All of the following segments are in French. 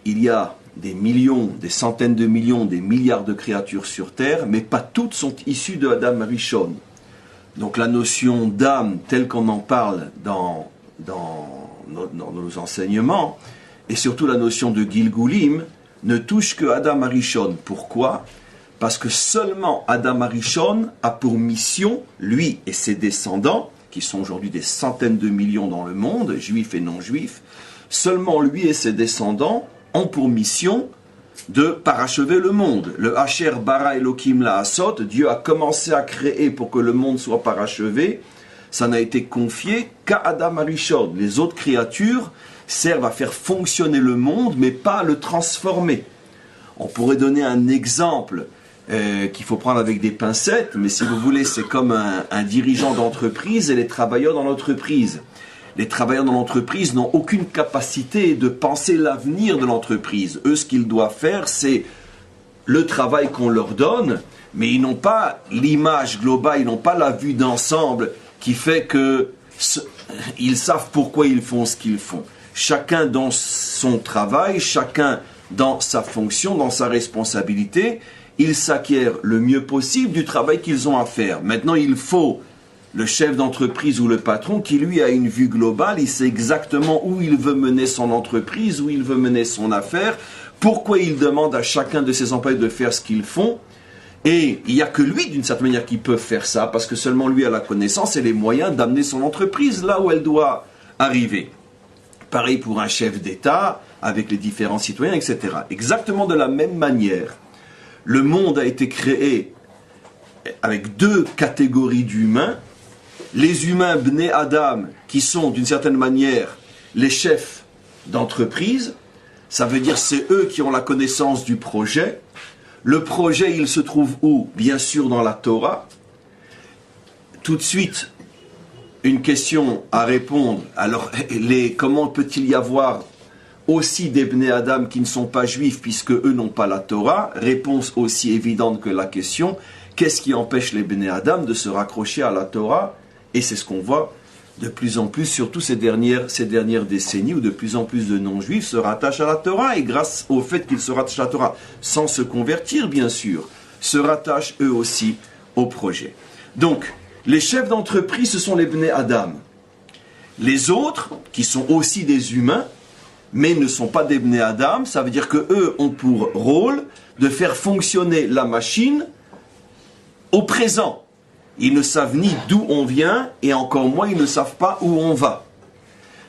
il y a des millions, des centaines de millions, des milliards de créatures sur Terre, mais pas toutes sont issues de Adam Rishon. Donc la notion d'âme, telle qu'on en parle dans nos enseignements, et surtout la notion de Gilgulim, ne touche que Adam Rishon. Pourquoi ? Parce que seulement Adam Rishon a pour mission, lui et ses descendants, qui sont aujourd'hui des centaines de millions dans le monde, juifs et non-juifs, seulement lui et ses descendants ont pour mission de parachever le monde. Le Asher bara Elohim la'asot, Dieu a commencé à créer pour que le monde soit parachevé, ça n'a été confié qu'à Adam Rishon. Les autres créatures servent à faire fonctionner le monde, mais pas à le transformer. On pourrait donner un exemple qu'il faut prendre avec des pincettes, mais si vous voulez, c'est comme un dirigeant d'entreprise et les travailleurs dans l'entreprise. Les travailleurs dans l'entreprise n'ont aucune capacité de penser l'avenir de l'entreprise. Eux, ce qu'ils doivent faire, c'est le travail qu'on leur donne, mais ils n'ont pas l'image globale, ils n'ont pas la vue d'ensemble qui fait qu'ils savent pourquoi ils font ce qu'ils font. Chacun dans son travail, chacun dans sa fonction, dans sa responsabilité, ils s'acquièrent le mieux possible du travail qu'ils ont à faire. Maintenant, il faut le chef d'entreprise ou le patron qui, lui, a une vue globale, il sait exactement où il veut mener son entreprise, où il veut mener son affaire, pourquoi il demande à chacun de ses employés de faire ce qu'ils font. Et il n'y a que lui, d'une certaine manière, qui peut faire ça, parce que seulement lui a la connaissance et les moyens d'amener son entreprise là où elle doit arriver. Pareil pour un chef d'État, avec les différents citoyens, etc. Exactement de la même manière, le monde a été créé avec deux catégories d'humains. Les humains Bnei Adam, qui sont d'une certaine manière les chefs d'entreprise, ça veut dire c'est eux qui ont la connaissance du projet. Le projet, il se trouve où ? Bien sûr dans la Torah. Tout de suite, une question à répondre. Alors, comment peut-il y avoir aussi des Bnei Adam qui ne sont pas juifs puisque eux n'ont pas la Torah ? Réponse aussi évidente que la question. Qu'est-ce qui empêche les Bnei Adam de se raccrocher à la Torah ? Et c'est ce qu'on voit de plus en plus, surtout ces dernières décennies, où de plus en plus de non-juifs se rattachent à la Torah, et grâce au fait qu'ils se rattachent à la Torah, sans se convertir bien sûr, se rattachent eux aussi au projet. Donc, les chefs d'entreprise, ce sont les Bnei Adam. Les autres, qui sont aussi des humains, mais ne sont pas des Bnei Adam, ça veut dire qu'eux ont pour rôle de faire fonctionner la machine au présent. Ils ne savent ni d'où on vient, et encore moins ils ne savent pas où on va.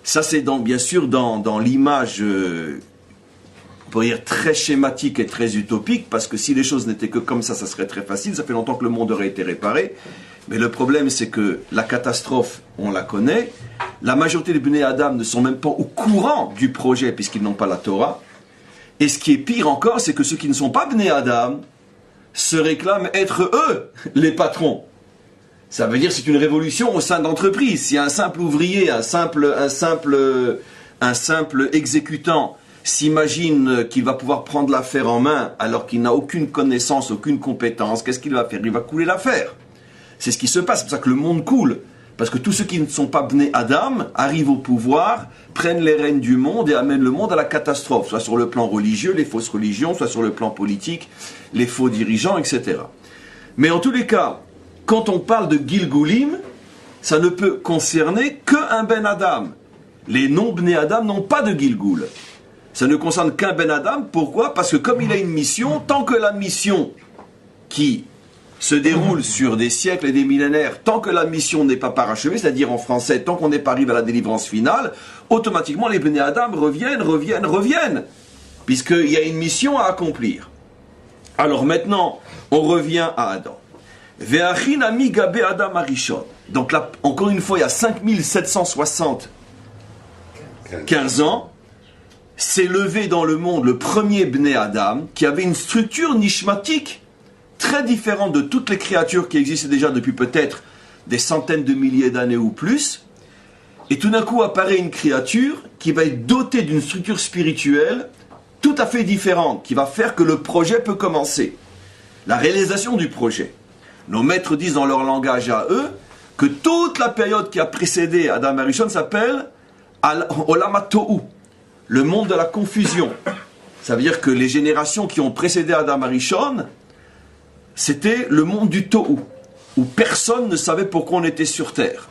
Ça c'est bien sûr dans l'image, on pourrait dire très schématique et très utopique, parce que si les choses n'étaient que comme ça serait très facile, ça fait longtemps que le monde aurait été réparé. Mais le problème c'est que la catastrophe, on la connaît, la majorité des Bnei Adam ne sont même pas au courant du projet, puisqu'ils n'ont pas la Torah. Et ce qui est pire encore, c'est que ceux qui ne sont pas Bnei Adam se réclament être eux les patrons. Ça veut dire que c'est une révolution au sein d'entreprise. Si un simple ouvrier, un simple exécutant s'imagine qu'il va pouvoir prendre l'affaire en main alors qu'il n'a aucune connaissance, aucune compétence, qu'est-ce qu'il va faire ? Il va couler l'affaire. C'est ce qui se passe, c'est pour ça que le monde coule. Parce que tous ceux qui ne sont pas Bnei Adam arrivent au pouvoir, prennent les rênes du monde et amènent le monde à la catastrophe, soit sur le plan religieux, les fausses religions, soit sur le plan politique, les faux dirigeants, etc. Mais en tous les cas, quand on parle de Gilgulim, ça ne peut concerner qu'un Ben Adam. Les non-Bnei Adam n'ont pas de Gilgul. Ça ne concerne qu'un Ben Adam. Pourquoi ? Parce que comme il a une mission, tant que la mission qui se déroule sur des siècles et des millénaires, tant que la mission n'est pas parachevée, c'est-à-dire en français, tant qu'on n'est pas arrivé à la délivrance finale, automatiquement les Bnei Adam reviennent, puisqu'il y a une mission à accomplir. Alors maintenant, on revient à Adam. Ve'achin ami gabe Adam arishon. Donc là, encore une fois, il y a 5775 ans, s'est levé dans le monde le premier Bnei Adam, qui avait une structure nishmatique très différente de toutes les créatures qui existaient déjà depuis peut-être des centaines de milliers d'années ou plus. Et tout d'un coup apparaît une créature qui va être dotée d'une structure spirituelle tout à fait différente, qui va faire que le projet peut commencer. La réalisation du projet. Nos maîtres disent dans leur langage à eux que toute la période qui a précédé Adam Arishon s'appelle Olam HaTohu, le monde de la confusion. Ça veut dire que les générations qui ont précédé Adam Arishon, c'était le monde du Tohu, où personne ne savait pourquoi on était sur terre.